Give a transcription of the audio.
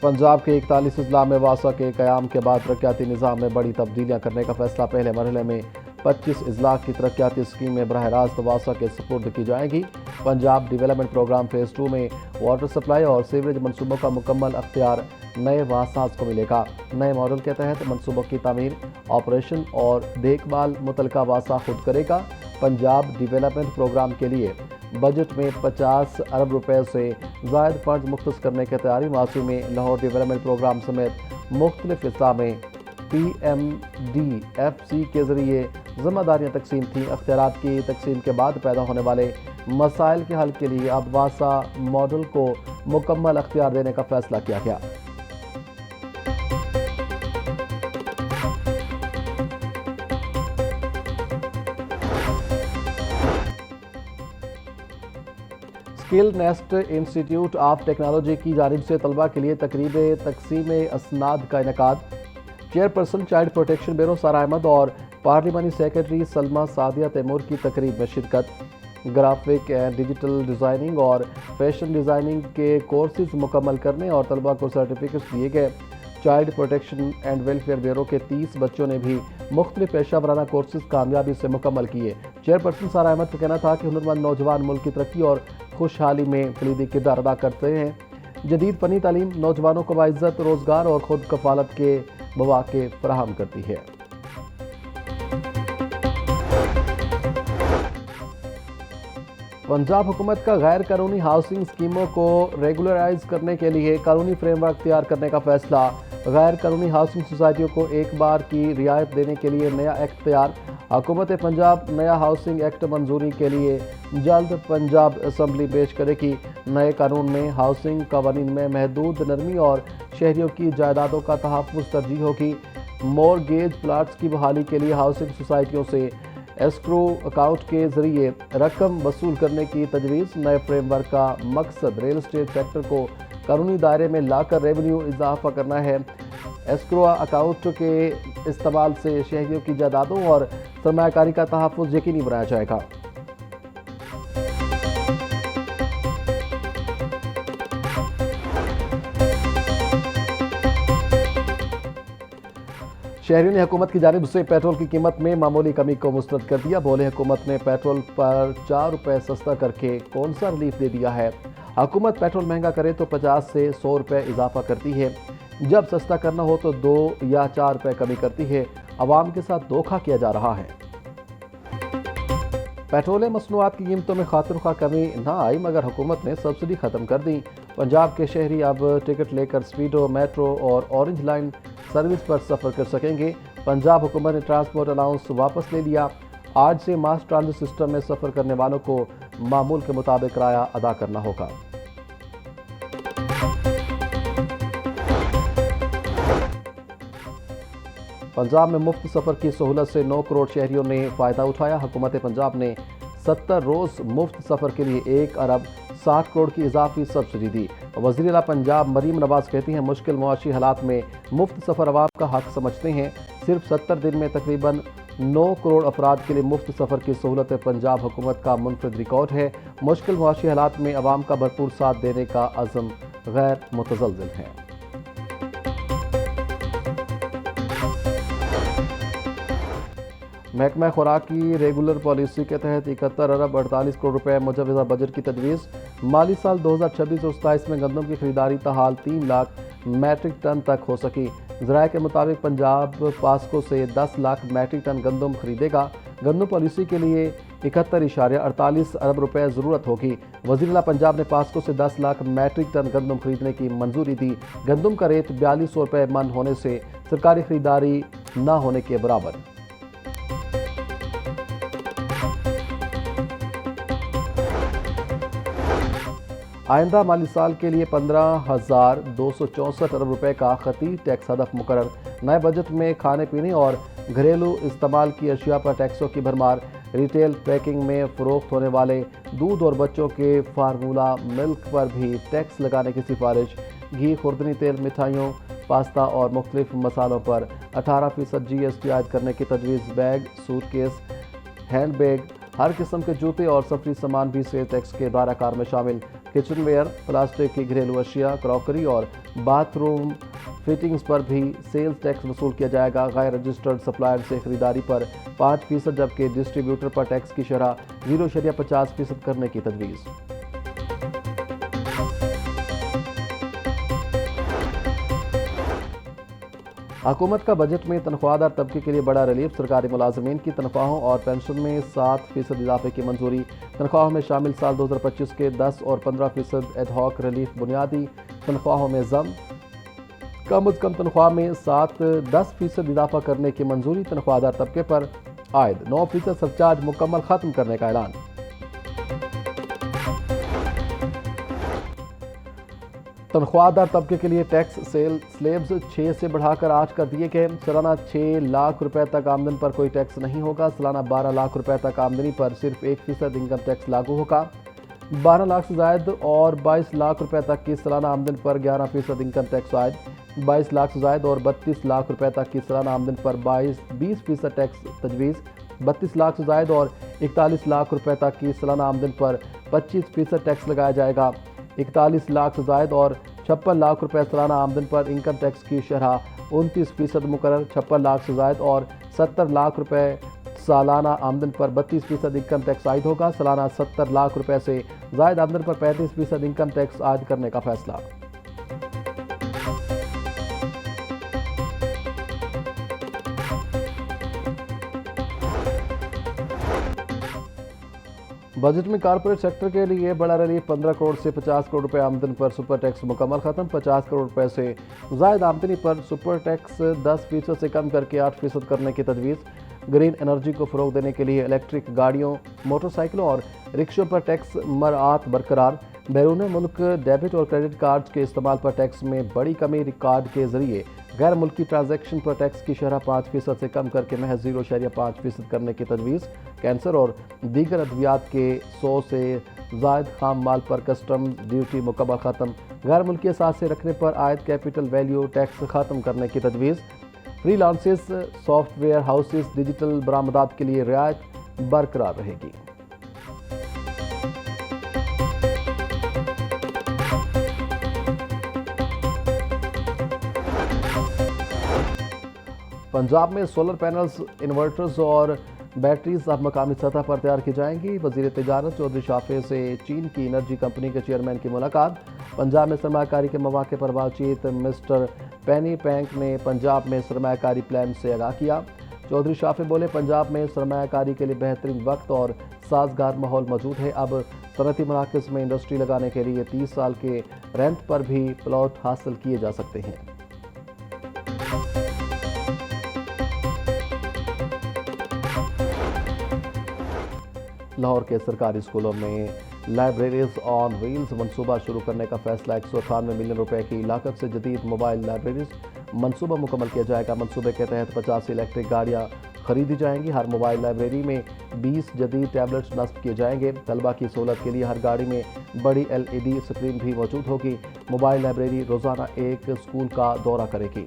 پنجاب کے 41 اضلاع میں واسا کے قیام کے بعد ترقیاتی نظام میں بڑی تبدیلیاں کرنے کا فیصلہ۔ پہلے مرحلے میں 25 اضلاع کی ترقیاتی اسکیمیں براہ راست واسا کے سپرد کی جائیں گی۔ پنجاب ڈیولپمنٹ پروگرام فیز 2 میں واٹر سپلائی اور سیوریج منصوبوں کا مکمل اختیار نئے واساز کو ملے گا۔ نئے ماڈل کے تحت منصوبوں کی تعمیر، آپریشن اور دیکھ بھال متعلقہ واسا خود کرے گا۔ پنجاب ڈیولپمنٹ پروگرام کے لیے بجٹ میں 50 ارب روپے سے زائد فنڈز مختص کرنے کی تیاری۔ ماضی میں لاہور ڈیولپمنٹ پروگرام سمیت مختلف اضلاع میں PMDFC کے ذریعے ذمہ داریاں تقسیم تھیں۔ اختیارات کی تقسیم کے بعد پیدا ہونے والے مسائل کے حل کے لیے اب واسا ماڈل کو مکمل اختیار دینے کا فیصلہ کیا گیا۔ اسکل نیسٹ انسٹی ٹیوٹ آف ٹیکنالوجی کی جانب سے طلباء کے لیے تقریب تقسیم اسناد کا انعقاد۔ چیئرپرسن چائلڈ پروٹیکشن بیورو سارا احمد اور پارلیمانی سیکرٹری سلمہ سعدیہ تیمور کی تقریب میں شرکت۔ گرافک اینڈ ڈیجیٹل ڈیزائننگ اور فیشن ڈیزائننگ کے کورسز مکمل کرنے اور طلباء کو سرٹیفکیٹس دیے گئے۔ Child protection and welfare bureau کے 30 بچوں نے بھی مختلف پیشہ ورانہ کورسز کامیابی سے مکمل کیے۔ چیئرپرسن سارا احمد کا کہنا تھا کہ ہنرمند نوجوان ملک کی ترقی اور خوشحالی میں کلیدی کردار ادا کرتے ہیں۔ جدید فنی تعلیم نوجوانوں کو باعزت روزگار اور خود کفالت کے مواقع فراہم کرتی ہے۔ پنجاب حکومت کا غیر قانونی ہاؤسنگ اسکیموں کو ریگولرائز کرنے کے لیے قانونی فریم ورک تیار کرنے کا فیصلہ۔ غیر قانونی ہاؤسنگ سوسائٹیوں کو ایک بار کی رعایت دینے کے لیے نیا ایکٹ تیار۔ حکومت پنجاب نیا ہاؤسنگ ایکٹ منظوری کے لیے جلد پنجاب اسمبلی پیش کرے گی۔ نئے قانون میں ہاؤسنگ قوانین میں محدود نرمی اور شہریوں کی جائیدادوں کا تحفظ ترجیح ہوگی۔ مورگیج پلاٹس کی بحالی کے لیے ہاؤسنگ سوسائٹیوں سے ایسکرو اکاؤنٹ کے ذریعے رقم وصول کرنے کی تجویز۔ نئے فریم ورک کا مقصد ریل اسٹیٹ سیکٹر کو قانونی دائرے میں لا کر ریونیو اضافہ کرنا ہے۔ ایسکرو اکاؤنٹ کے استعمال سے شہریوں کی جائیدادوں اور سرمایہ کاری کا تحفظ یقینی بنایا جائے گا۔ شہریوں نے حکومت کی جانب سے پیٹرول کی قیمت میں معمولی کمی کو مسترد کر دیا۔ بولے حکومت نے پیٹرول پر 4 روپے سستا کر کے کون سا ریلیف دے دیا ہے؟ حکومت پیٹرول مہنگا کرے تو 50 سے 100 روپے اضافہ کرتی ہے، جب سستا کرنا ہو تو 2 یا 4 روپے کمی کرتی ہے۔ عوام کے ساتھ دھوکہ کیا جا رہا ہے۔ پیٹرول مصنوعات کی قیمتوں میں خاطر خواہ کمی نہ آئی مگر حکومت نے سبسڈی ختم کر دی۔ پنجاب کے شہری اب ٹکٹ لے کر سپیڈو، میٹرو اور اورنج لائن سروس پر سفر کر سکیں گے۔ پنجاب حکومت نے ٹرانسپورٹ الاؤنس واپس لے لیا۔ آج سے ماس ٹرانزٹ سسٹم میں سفر کرنے والوں کو معمول کے مطابق کرایہ ادا کرنا ہوگا۔ پنجاب میں مفت سفر کی سہولت سے 9 کروڑ شہریوں نے فائدہ اٹھایا۔ حکومت پنجاب نے 70 روز مفت سفر کے لیے 1 ارب 60 کروڑ کی اضافی سبسڈی دی۔ وزیر اعلیٰ پنجاب مریم نواز کہتی ہیں مشکل معاشی حالات میں مفت سفر عوام کا حق سمجھتے ہیں۔ صرف 70 دن میں تقریباً 9 کروڑ افراد کے لیے مفت سفر کی سہولت پنجاب حکومت کا منفرد ریکارڈ ہے۔ مشکل معاشی حالات میں عوام کا بھرپور ساتھ دینے کا عزم غیر متزلزل ہے۔ محکمہ خوراک کی ریگولر پالیسی کے تحت 71 ارب 48 کروڑ روپے مجوزہ بجٹ کی تجویز۔ مالی سال 2026 اور 27 میں گندم کی خریداری تاحال 3 لاکھ میٹرک ٹن تک ہو سکی۔ ذرائع کے مطابق پنجاب پاسکو سے 10 لاکھ میٹرک ٹن گندم خریدے گا۔ گندم پالیسی کے لیے 71.48 ارب روپے ضرورت ہوگی۔ وزیر اعلیٰ پنجاب نے پاسکو سے 10 لاکھ میٹرک ٹن گندم خریدنے کی منظوری دی۔ گندم کا ریٹ 4200 روپے من ہونے سے سرکاری خریداری نہ ہونے کے برابر۔ آئندہ مالی سال کے لیے 15,264 ارب روپے کا خطی ٹیکس ہدف مقرر۔ نئے بجٹ میں کھانے پینے اور گھریلو استعمال کی اشیاء پر ٹیکسوں کی بھرمار۔ ریٹیل پیکنگ میں فروخت ہونے والے دودھ اور بچوں کے فارمولا ملک پر بھی ٹیکس لگانے کی سفارش۔ گھی، خوردنی تیل، مٹھائیوں، پاستا اور مختلف مسالوں پر 18% GST عائد کرنے کی تجویز۔ Bag, suitcase, handbag ہر قسم کے جوتے اور سفری سامان بھی سیل ٹیکس کے دائرہ کار میں شامل۔ کچن ویئر، پلاسٹک کی گھریلو اشیاء، کراکری اور باتھ روم فٹنگز پر بھی سیلز ٹیکس وصول کیا جائے گا۔ غیر رجسٹرڈ سپلائر سے خریداری پر 5% جبکہ ڈسٹریبیوٹر پر ٹیکس کی شرح 0.50% کرنے کی تجویز۔ حکومت کا بجٹ میں تنخواہ دار طبقے کے لیے بڑا ریلیف۔ سرکاری ملازمین کی تنخواہوں اور پینشن میں 7% اضافے کی منظوری۔ تنخواہوں میں شامل سال 2025 کے 10 اور 15% ایڈ ہاک ریلیف۔ بنیادی تنخواہوں میں ضم، کم از کم تنخواہ میں 7-10% اضافہ کرنے کی منظوری۔ تنخواہ دار طبقے پر عائد 9% سرچارج مکمل ختم کرنے کا اعلان۔ تنخواہ دار طبقے کے لیے ٹیکس سلیبز 6 سے بڑھا کر 8 کر دیے گئے۔ سالانہ 6 لاکھ روپے تک آمدن پر کوئی ٹیکس نہیں ہوگا۔ سالانہ 12 لاکھ روپے تک آمدنی پر صرف 1% انکم ٹیکس لاگو ہوگا۔ 12 لاکھ سے زائد اور 22 لاکھ روپے تک کی سالانہ آمدن پر 11% انکم ٹیکس عائد۔ 22 لاکھ سے زائد اور 32 لاکھ روپے تک کی سالانہ آمدن پر 20% ٹیکس تجویز۔ 32 لاکھ سے زائد اور 41 لاکھ روپے تک کی سالانہ آمدن پر 25% ٹیکس لگایا جائے گا۔ 41 لاکھ سے زائد اور 56 لاکھ روپے سالانہ آمدن پر انکم ٹیکس کی شرح 29% مقرر۔ 56 لاکھ سے زائد اور 70 لاکھ روپے سالانہ آمدن پر 32% انکم ٹیکس عائد ہوگا۔ سالانہ 70 لاکھ روپے سے زائد آمدن پر 35% انکم ٹیکس عائد کرنے کا فیصلہ۔ بجٹ میں کارپوریٹ سیکٹر کے لیے بڑا ریلیف۔ 15 کروڑ سے 50 کروڑ روپے آمدن پر سپر ٹیکس مکمل ختم۔ 50 کروڑ روپے سے زائد آمدنی پر سپر ٹیکس 10% سے کم کر کے 8% کرنے کی تجویز۔ گرین انرجی کو فروغ دینے کے لیے الیکٹرک گاڑیوں، موٹر سائیکلوں اور رکشوں پر ٹیکس مراعات برقرار۔ بیرون ملک ڈیبٹ اور کریڈٹ کارڈز کے استعمال پر ٹیکس میں بڑی کمی۔ ریکارڈ کے ذریعے غیر ملکی ٹرانزیکشن پر ٹیکس کی شرح 5% سے کم کر کے محض 0.5% کرنے کی تجویز۔ کینسر اور دیگر ادویات کے 100 سے زائد خام مال پر کسٹم ڈیوٹی مکمل ختم۔ غیر ملکی اثاثے رکھنے پر عائد کیپٹل ویلیو ٹیکس ختم کرنے کی تجویز۔ Free launches, soft where houses, digital برآمدات کے لیے رعایت برقرار رہے گی۔ پنجاب میں سولر پینلز، انورٹرز اور بیٹریز اب مقامی سطح پر تیار کی جائیں گی۔ وزیر تجارت چودھری شافع سے چین کی انرجی کمپنی کے چیئرمین کی ملاقات۔ پنجاب میں سرمایہ کاری کے مواقع پر بات چیت۔ مسٹر پینی پینک نے پنجاب میں سرمایہ کاری پلان سے آگاہ کیا۔ چودھری شافع بولے، پنجاب میں سرمایہ کاری کے لیے بہترین وقت اور سازگار ماحول موجود ہے۔ اب صنعتی مراکز میں انڈسٹری لگانے کے لیے 30 سال کے رینٹ پر بھی پلاٹ حاصل کیے جا سکتے ہیں۔ لاہور کے سرکاری اسکولوں میں لائبریریز آن ویلز منصوبہ شروع کرنے کا فیصلہ۔ 198 ملین روپے کی لاگت سے جدید موبائل لائبریریز منصوبہ مکمل کیا جائے گا۔ منصوبے کے تحت 85 الیکٹرک گاڑیاں خریدی جائیں گی۔ ہر موبائل لائبریری میں 20 جدید ٹیبلٹس نصب کیے جائیں گے۔ طلبہ کی سہولت کے لیے ہر گاڑی میں بڑی LED اسکرین بھی موجود ہوگی۔ موبائل لائبریری روزانہ ایک اسکول کا دورہ کرے گی۔